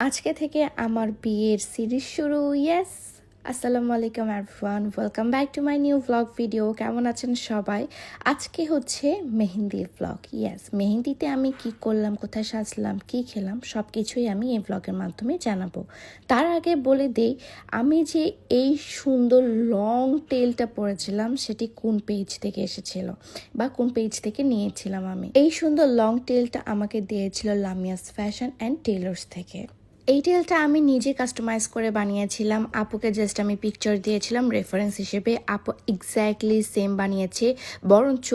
আজকে থেকে আমার বিয়ের সিরিজ শুরু। ইয়েস, আসসালামু আলাইকুম everyone, welcome back to my new vlog video. কেমন আছেন সবাই? আজকে হচ্ছে মেহেন্দির ভ্লগ। ইয়েস, মেহেন্দিতে আমি কি করলাম, কোথায় সাজলাম, কি খেলাম, সব কিছুই আমি এই ভ্লগের মাধ্যমে জানাবো। তার আগে বলে দেই, আমি যে এই সুন্দর লং টেলটা পরেছিলাম সেটি কোন পেজ থেকে এসেছিল বা কোন পেজ থেকে নিয়েছিলাম। আমি এই সুন্দর লং টেলটা আমাকে দিয়েছিল লামিয়াস ফ্যাশন অ্যান্ড টেইলার্স থেকে। এই টেলটা আমি নিজে কাস্টমাইজ করে বানিয়েছিলাম। আপুকে জাস্ট আমি পিকচার দিয়েছিলাম রেফারেন্স হিসেবে। আপু এক্স্যাক্টলি সেম বানিয়েছে, বরঞ্চ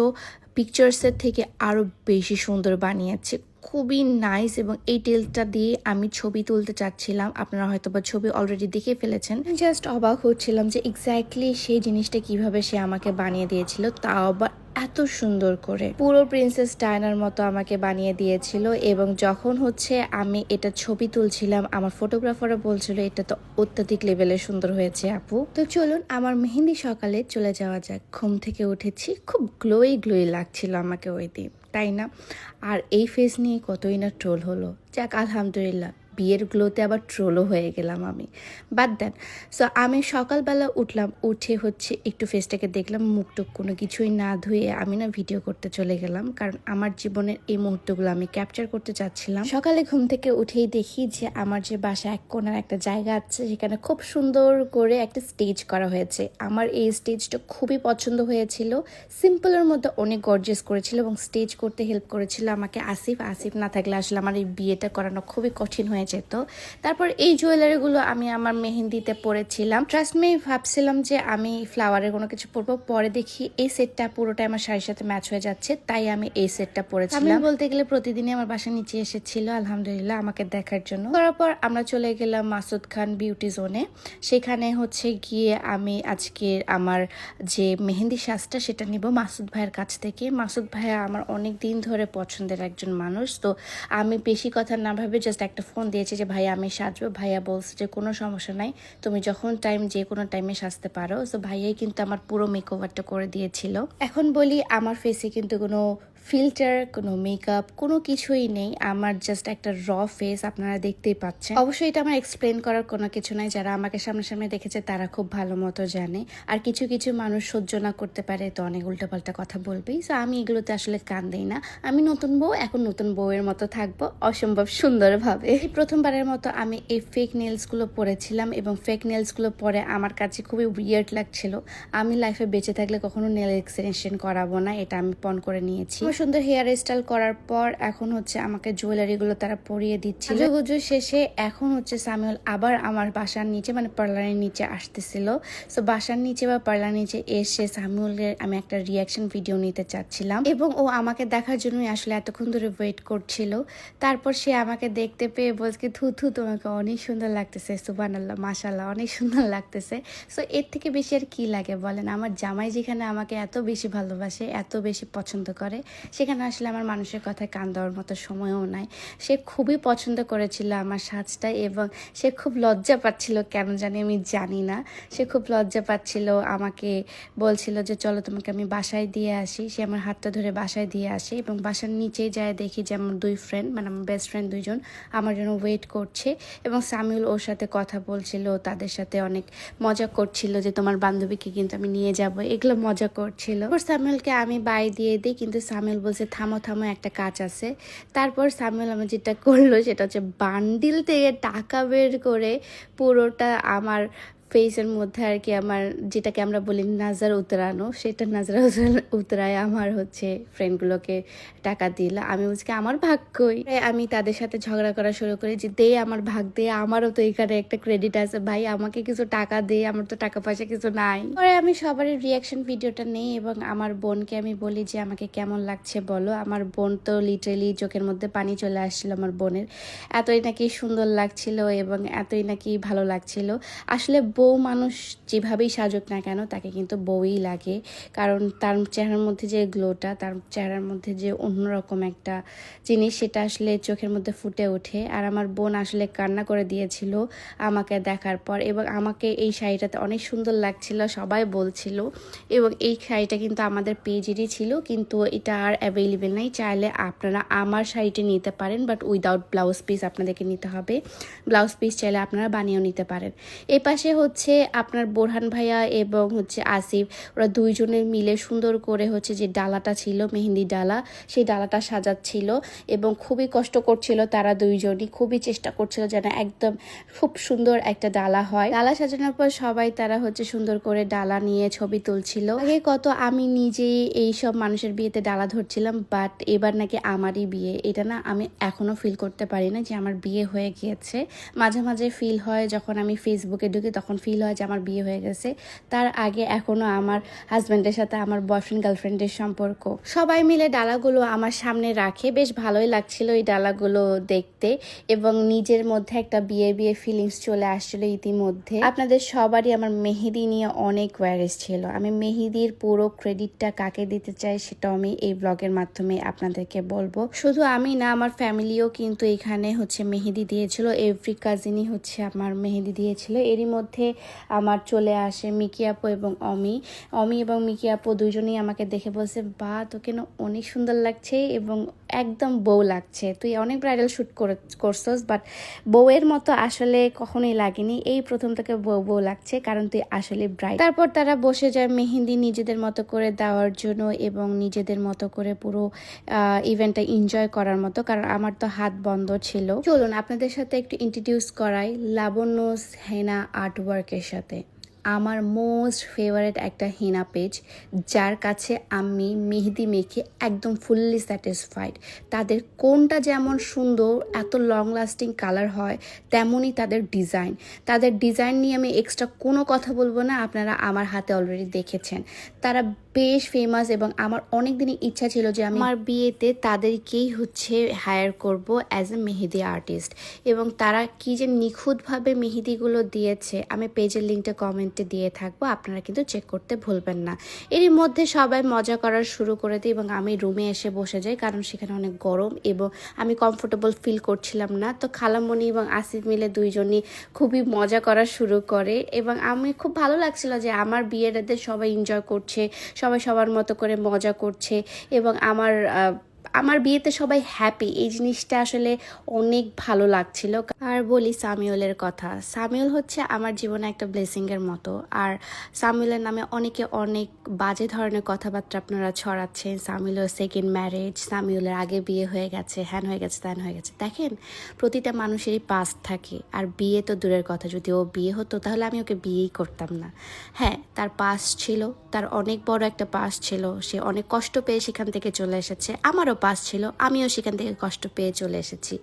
পিকচার্সের থেকে আরও বেশি সুন্দর বানিয়েছে। খুবই নাইস। এবং এই টেলটা দিয়ে আমি ছবি তুলতে চাচ্ছিলাম। আপনারা হয়তো বা ছবি অলরেডি দেখে ফেলেছেন। জাস্ট অবাক হচ্ছিলাম যে এক্স্যাক্টলি সেই জিনিসটা কিভাবে সে আমাকে বানিয়ে দিয়েছিল, তাও আবার এত সুন্দর করে, পুরো প্রিন্সেস ডায়নার মতো আমাকে বানিয়ে দিয়েছিল। এবং যখন হচ্ছে আমি এটা ছবি তুলছিলাম, আমার ফটোগ্রাফারও বলছিল এটা তো অত্যাধিক লেভেলে সুন্দর হয়েছে আপু। তো চলুন আমার মেহেন্দি সকালে চলে যাওয়া যাক। ঘুম থেকে উঠেছি, খুব গ্লোই লাগছিল আমাকে ওই দিন, তাই না? আর এই ফেস নিয়ে কতই না ট্রোল হলো। যাক, আলহামদুলিল্লাহ, বিয়ের গ্লোতে আবার ট্রোলও হয়ে গেলাম আমি। বাদ দেন। সো আমি সকালবেলা উঠলাম, উঠে হচ্ছে একটু ফেসটাকে দেখলাম, মুখটুক কোনো কিছুই না ধুয়ে আমি না ভিডিও করতে চলে গেলাম, কারণ আমার জীবনের এই মুহূর্তগুলো আমি ক্যাপচার করতে চাচ্ছিলাম। সকালে ঘুম থেকে উঠেই দেখি যে আমার যে বাসা এক কোণার একটা জায়গা আছে, সেখানে খুব সুন্দর করে একটা স্টেজ করা হয়েছে। আমার এই স্টেজটা খুবই পছন্দ হয়েছিল। সিম্পলের মধ্যে অনেক গর্জিয়াস করেছিল এবং স্টেজ করতে হেল্প করেছিল আমাকে আসিফ। আসিফ না থাকলে আসলে আমার এই বিয়েটা করানো খুবই কঠিন হয়ে যেত। তারপর এই জুয়েলারিগুলো আমি আমার মেহেন্দিতে পরেছিলাম। ট্রাস্ট মি, ভাবছিলাম যে আমি ফ্লাওয়ারের কোনো কিছু পরবো, পরে দেখি এই সেটটা পুরোটাই আমার শাড়ির সাথে ম্যাচ হয়ে যাচ্ছে, তাই আমি এই সেটটা পরেছিলাম। আমি বলতে গেলে প্রতিদিনই আমার বাসার নিচে এসেছিল আলহামদুলিল্লাহ আমাকে দেখার জন্য। তারপর আমরা চলে গেলাম মাসুদ খান বিউটি জোনে। সেখানে হচ্ছে গিয়ে আমি আজকে আমার যে মেহেন্দি সাজটা সেটা নিব মাসুদ ভাইয়ের কাছ থেকে। মাসুদ ভাইয়া আমার অনেক দিন ধরে পছন্দের একজন মানুষ। তো আমি বেশি কথা না ভাবে জাস্ট একটা ফোন দিয়েছি যে ভাইয়া আমি সাজবো। ভাইয়া বলছে যে কোনো সমস্যা নাই, তুমি যখন যে কোনো টাইমে সাজতে পারো। সো ভাইয়াই কিন্তু আমার পুরো মেকওভারটা করে দিয়েছিল। এখন বলি, আমার ফেসে কিন্তু কোনো ফিল্টার, কোনো মেকআপ, কোনো কিছুই নেই। আমার জাস্ট একটা র ফেস, আপনারা দেখতেই পাচ্ছেন। অবশ্যই এটা আমার এক্সপ্লেন করার কোনো কিছু নাই। যারা আমাকে সামনে দেখেছে তারা খুব ভালো মতো জানে। আর কিছু কিছু মানুষ সহ্য না করতে পারে, তো অনেক উল্টোপাল্টা কথা বলবেই। সো আমি এগুলোতে আসলে কান দিই না। আমি নতুন বউ, এখন নতুন বউয়ের মতো থাকবো অসম্ভব সুন্দরভাবে। এই প্রথমবারের মতো আমি এই ফেক নেলসগুলো পরেছিলাম এবং ফেক নেলসগুলো পরে আমার কাছে খুবই উইয়ার্ড লাগছিল। আমি লাইফে বেঁচে থাকলে কখনো নেল এক্সটেনশন করাবো না, এটা আমি পণ করে নিয়েছি। সুন্দর হেয়ার স্টাইল করার পর এখন হচ্ছে আমাকে জুয়েলারিগুলো তারা পরিয়ে দিচ্ছিল। হুজুর শেষে এখন হচ্ছে সামিউল আবার আমার বাসার নিচে, মানে পার্লারের নিচে আসতেছিল। সো বাসার নিচে বা পার্লার নিচে এসে সামিউলের আমি একটা রিয়াকশন ভিডিও নিতে চাচ্ছিলাম এবং ও আমাকে দেখার জন্যই আসলে এতক্ষণ ধরে ওয়েট করছিল। তারপর সে আমাকে দেখতে পেয়ে বলছে, থু থু, তোমাকে অনেক সুন্দর লাগতেছে, সুবহানাল্লাহ, মাশাআল্লাহ, অনেক সুন্দর লাগতেছে। সো এর থেকে বেশি আর কি লাগে বলেন? আমার জামাই যেখানে আমাকে এত বেশি ভালোবাসে, এত বেশি পছন্দ করে, সেখানে আসলে আমার মানুষের কথায় কান দেওয়ার মতো সময়ও নাই। সে খুবই পছন্দ করেছিল আমার সাজটা এবং সে খুব লজ্জা পাচ্ছিল, কেন জানি আমি জানি না। সে খুব লজ্জা পাচ্ছিল, আমাকে বলছিল যে চলো তোমাকে আমি বাসায় দিয়ে আসি। সে আমার হাতটা ধরে বাসায় দিয়ে আসে এবং বাসার নিচেই যায় দেখি যে আমার দুই ফ্রেন্ড, মানে আমার বেস্ট ফ্রেন্ড দুইজন আমার জন্য ওয়েট করছে এবং সামিউল ওর সাথে কথা বলছিল, তাদের সাথে অনেক মজা করছিল যে তোমার বান্ধবীকে কিন্তু আমি নিয়ে যাব, এগুলো মজা করছিল। সামিউলকে আমি বাই দিয়ে দিই, কিন্তু সামিউল বলছে থামো থামো, একটা কাজ আছে। তারপর সামিউল আমার যেটা করলো সেটা হচ্ছে বান্ডিল থেকে টাকা বের করে পুরোটা আমার ফেসের মধ্যে আর কি, আমার যেটাকে আমরা বলি নাজার উতরানো, সেটা নাজার উতরায় আমার হচ্ছে ফ্রেন্ডগুলোকে টাকা দিল। আমি বলছি আমার ভাগ কই? আমি তাদের সাথে ঝগড়া করা শুরু করি যে দে আমার ভাগ দে, আমারও তো এখানে একটা ক্রেডিট আছে ভাই, আমাকে কিছু টাকা দে, আমার তো টাকা পয়সা কিছু নাই। পরে আমি সবার রিয়াকশন ভিডিওটা নেই এবং আমার বোনকে আমি বলি যে আমাকে কেমন লাগছে বলো। আমার বোন তো লিটারেলি চোখের মধ্যে পানি চলে আসছিল আমার বোনের, এতই নাকি সুন্দর লাগছিল এবং এতই নাকি ভালো লাগছিল। আসলে বউ মানুষ যেভাবেই সাজুক না কেন তাকে কিন্তু বউই লাগে, কারণ তার চেহারার মধ্যে যে গ্লোটা, তার চেহারার মধ্যে যে অন্যরকম একটা জিনিস, সেটা আসলে চোখের মধ্যে ফুটে ওঠে। আর আমার বোন আসলে কান্না করে দিয়েছিল আমাকে দেখার পর, এবং আমাকে এই শাড়িটাতে অনেক সুন্দর লাগছিল, সবাই বলছিল। এবং এই শাড়িটা কিন্তু আমাদের পেজেরই ছিল, কিন্তু এটা আর অ্যাভেলেবেল নাই। চাইলে আপনারা আমার শাড়িটি নিতে পারেন, বাট উইদাউট ব্লাউজ পিস আপনাদেরকে নিতে হবে। ব্লাউজ পিস চাইলে আপনারা বানিয়েও নিতে পারেন। এ পাশে হচ্ছে আপনার বোরহান ভাইয়া এবং হচ্ছে আসিফ, ওরা দুইজনে মিলে সুন্দর করে হচ্ছে যে ডালাটা ছিল, মেহেন্দি ডালা, সেই ডালাটা সাজাচ্ছিল এবং খুবই কষ্ট করছিল। তারা দুইজনই খুবই চেষ্টা করছিল যেন একদম খুব সুন্দর একটা ডালা হয়। ডালা সাজানোর পর সবাই তারা হচ্ছে সুন্দর করে ডালা নিয়ে ছবি তুলছিল। আগে কত আমি নিজেই এই সব মানুষের বিয়েতে ডালা ধরছিলাম, বাট এবার নাকি আমারই বিয়ে। এটা না আমি এখনো ফিল করতে পারি না যে আমার বিয়ে হয়ে গিয়েছে। মাঝে মাঝে ফিল হয়, যখন আমি ফেসবুকে ঢুকি তখন ফিল হয় যে আমার বিয়ে হয়ে গেছে। তার আগে এখনো আমার হাজব্যান্ডের সাথে আমার বয়ফ্রেন্ড গার্লফ্রেন্ডের সম্পর্ক। সবাই মিলে ডালাগুলো আমার সামনে রাখে, বেশ ভালোই লাগছিল এই ডালাগুলো দেখতে, এবং নিজের মধ্যে একটা বিয়ে বিয়ে ফিলিংস চলে আসছিল ইতিমধ্যে। আপনাদের সবারই আমার মেহেদি নিয়ে অনেক কোয়ারিজ ছিল। আমি মেহেদির পুরো ক্রেডিটটা কাকে দিতে চাই সেটাও আমি এই ব্লগের মাধ্যমে আপনাদেরকে বলবো। শুধু আমি না, আমার ফ্যামিলিও কিন্তু এখানে হচ্ছে মেহেদি দিয়েছিল। এভরি কাজিনই হচ্ছে আমার মেহেদি দিয়েছিল। এরই মধ্যে আমার চলে আসে মিকি আপু এবং অমি এবং মিকি আপু দুইজনেই আমাকে দেখে বলছে, বা তোকে না অনেক সুন্দর লাগছে এবং একদম বউ লাগছে, তুই অনেক ব্রাইডাল শ্যুট করছস, বাট বউয়ের মতো আসলে কখনোই লাগেনি, এই প্রথম থেকে বউ বউ লাগছে, কারণ তুই আসলে ব্রাইড। তারপর তারা বসে যায় মেহেন্দি নিজেদের মতো করে দেওয়ার জন্য এবং নিজেদের মতো করে পুরো ইভেন্টটা এনজয় করার মতো, কারণ আমার তো হাত বন্ধ ছিল। চলুন আপনাদের সাথে একটু ইন্ট্রোডিউস করাই লাবণ্যস হেনা আর্টওয়ার্কের সাথে। আমার মোস্ট ফেভারিট একটা হেনা পেজ, যার কাছে আমি মেহেদি মেখে একদম ফুললি স্যাটিসফাইড। তাদের কোনটা যেমন সুন্দর, এত লং লাস্টিং কালার হয়, তেমনই তাদের ডিজাইন নিয়ে আমি এক্সট্রা কোনো কথা বলবো না, আপনারা আমার হাতে অলরেডি দেখেছেন। তারা বেশ ফেমাস এবং আমার অনেক দিনই ইচ্ছা ছিল যে আমি আমার বিয়েতে তাদেরকেই হচ্ছে হায়ার করব অ্যাজ এ মেহেদি আর্টিস্ট। এবং তারা কি যে নিখুঁতভাবে মেহেদিগুলো দিয়েছে, আমি পেজের লিঙ্কটা কমেন্টে দিয়ে থাকবো, আপনারা কিন্তু চেক করতে ভুলবেন না। এরই মধ্যে সবাই মজা করা শুরু করে দিই এবং আমি রুমে এসে বসে যাই, কারণ সেখানে অনেক গরম এবং আমি কমফোর্টেবল ফিল করছিলাম না। তো খালামণি এবং আসিফ মিলে দুইজনই খুবই মজা করা শুরু করে এবং আমি খুব ভালো লাগছিল যে আমার বিয়েটাতে সবাই এনজয় করছে, সবাই সবার মতো করে মজা করছে এবং আমার বিয়েতে সবাই হ্যাপি, এই জিনিসটা আসলে অনেক ভালো লাগছিল। আর বলি সামিউলের কথা, সামিউল হচ্ছে আমার জীবনে একটা ব্লেসিংয়ের মতো। আর সামিউলের নামে অনেকে অনেক বাজে ধরনের কথাবার্তা আপনারা ছড়াচ্ছেন, সামিউলের সেকেন্ড ম্যারেজ, সামিউলের আগে বিয়ে হয়ে গেছে, হ্যান হয়ে গেছে, ত্যান হয়ে গেছে। দেখেন, প্রতিটা মানুষেরই পাস্ট থাকে, আর বিয়ে তো দূরের কথা, যদি ও বিয়ে হতো তাহলে আমি ওকে বিয়েই করতাম না। হ্যাঁ, তার পাস্ট ছিল, তার অনেক বড় একটা পাস্ট ছিল, সে অনেক কষ্ট পেয়ে সেখান থেকে চলে এসেছে। আমারও পাস ছিল, আমিও সেখান থেকে কষ্ট পেয়ে চলে এসেছি।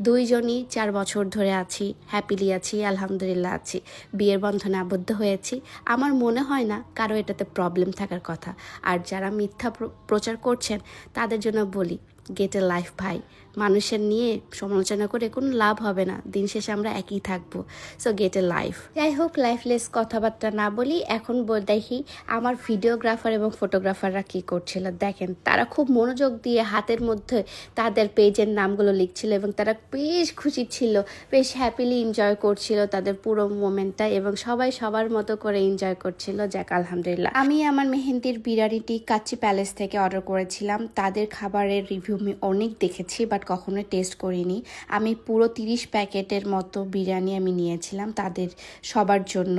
দুইজনই 4 বছর ধরে আছি, হ্যাপিলি আছি, আলহামদুলিল্লাহ আছি, বিয়ের বন্ধনে আবদ্ধ হয়েছি। আমার মনে হয় না কারো এটাতে প্রবলেম থাকার কথা। আর যারা মিথ্যা প্রচার করছেন তাদের জন্য বলি, গেট এ লাইফ ভাই। মানুষের নিয়ে সমালোচনা করে কোনো লাভ হবে না, দিন শেষে আমরা একই থাকবো। সো গেট এ লাইফ। যাই হোক, লাইফলেস কথাবার্তা না বলি, এখন দেখি আমার ভিডিওগ্রাফার এবং ফটোগ্রাফাররা কি করছিল। দেখেন, তারা খুব মনোযোগ দিয়ে হাতের মধ্যে তাদের পেজের নামগুলো লিখছিল এবং তারা বেশ খুশি ছিল, বেশ হ্যাপিলি এনজয় করছিল তাদের পুরো মোমেন্টটা, এবং সবাই সবার মতো করে এনজয় করছিল। যাক আলহামদুলিল্লাহ। আমি আমার মেহেন্দির বিরিয়ানিটি কাচ্চি প্যালেস থেকে অর্ডার করেছিলাম। তাদের খাবারের রিভিউ আমি অনেক দেখেছি, বাট কখনো টেস্ট করিনি। আমি পুরো 30 প্যাকেটের মতো বিরিয়ানি আমি নিয়েছিলাম তাদের সবার জন্য,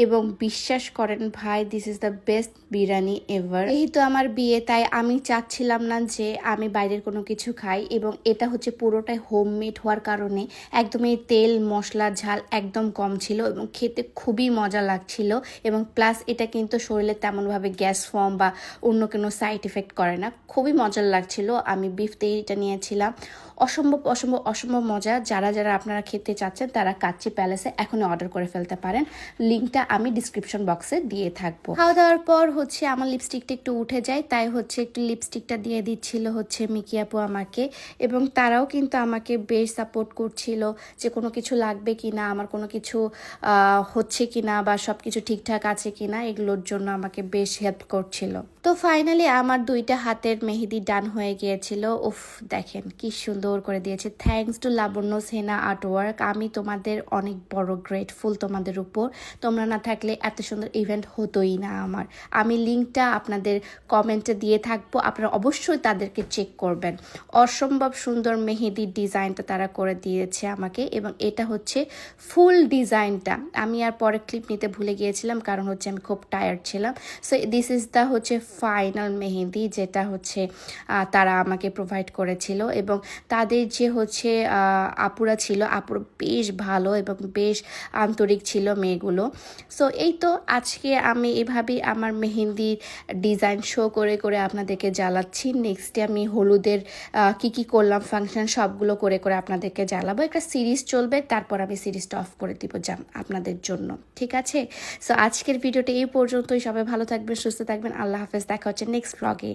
এবং বিশ্বাস করেন ভাই, this is the best biryani ever. যেহেতু আমার বিয়ে, তাই আমি চাচ্ছিলাম না যে আমি বাইরের কোনো কিছু খাই, এবং এটা হচ্ছে পুরোটাই হোমমেড হওয়ার কারণে একদমই তেল মশলা ঝাল একদম কম ছিল এবং খেতে খুবই মজা লাগছিল। এবং প্লাস এটা কিন্তু শরীরে তেমনভাবে গ্যাস ফর্ম বা অন্য কোনো সাইড এফেক্ট করে না, খুবই মজার লাগছিল। আমি বিফ তেহরিটা নিয়েছিলাম, অসম্ভব অসম্ভব অসম্ভব মজা। যারা যারা আপনারা খেতে চাচ্ছেন তারা কাচ্চি প্যালেসে এখনই অর্ডার করে ফেলতে পারেন। লিঙ্কটা আমি ডিসক্রিপশন বক্সে দিয়ে থাকবো। খাওয়া দাওয়ার পর হচ্ছে আমার লিপস্টিকটা একটু উঠে যায়, তাই হচ্ছে একটু লিপস্টিকটা দিয়ে দিচ্ছিল হচ্ছে মিকি আপু আমাকে, এবং তারাও কিন্তু আমাকে বেশ সাপোর্ট করছিল যে কোনো কিছু লাগবে কি না, আমার কোনো কিছু হচ্ছে কি না বা সব কিছু ঠিকঠাক আছে কি না, এগুলোর জন্য আমাকে বেশ হেল্প করছিল। তো ফাইনালি আমার 2টা হাতের মেহেদি ডান হয়ে গিয়েছিল। উফ, দেখেন কি সুন্দর করে দিয়েছে। থ্যাঙ্কস টু লাবণ্য সেনা আর্টওয়ার্ক। আমি তোমাদের অনেক বড় গ্রেটফুল তোমাদের উপর। তোমরা না থাকলে এত সুন্দর ইভেন্ট হতোই না আমার। আমি লিঙ্কটা আপনাদের কমেন্টে দিয়ে থাকবো, আপনারা অবশ্যই তাদেরকে চেক করবেন। অসম্ভব সুন্দর মেহেদির ডিজাইনটা তারা করে দিয়েছে আমাকে, এবং এটা হচ্ছে ফুল ডিজাইনটা। আমি আর পরে ক্লিপ নিতে ভুলে গিয়েছিলাম, কারণ হচ্ছে আমি খুব টায়ার্ড ছিলাম। সো দিস ইজ দ্য হচ্ছে ফাইনাল মেহেদি, যেটা হচ্ছে তারা আমাকে প্রোভাইড করেছিল। এবং তাদের যে হচ্ছে আপুরা ছিল, আপুরা বেশ ভালো এবং বেশ আন্তরিক ছিল মেয়েগুলো। সো এই তো আজকে আমি এভাবেই আমার মেহেন্দির ডিজাইন শো করে করে আপনাদেরকে জ্বালাচ্ছি। নেক্সটে আমি হলুদের কি করলাম ফাংশন সবগুলো করে করে আপনাদেরকে জ্বালাবো। একটা সিরিজ চলবে, তারপর আমি সিরিজটা অফ করে দিব আপনাদের জন্য, ঠিক আছে? সো আজকের ভিডিওটা এই পর্যন্তই। সবাই ভালো থাকবেন, সুস্থ থাকবেন। আল্লাহ হাফেজ, দেখা হচ্ছে নেক্সট ব্লগে।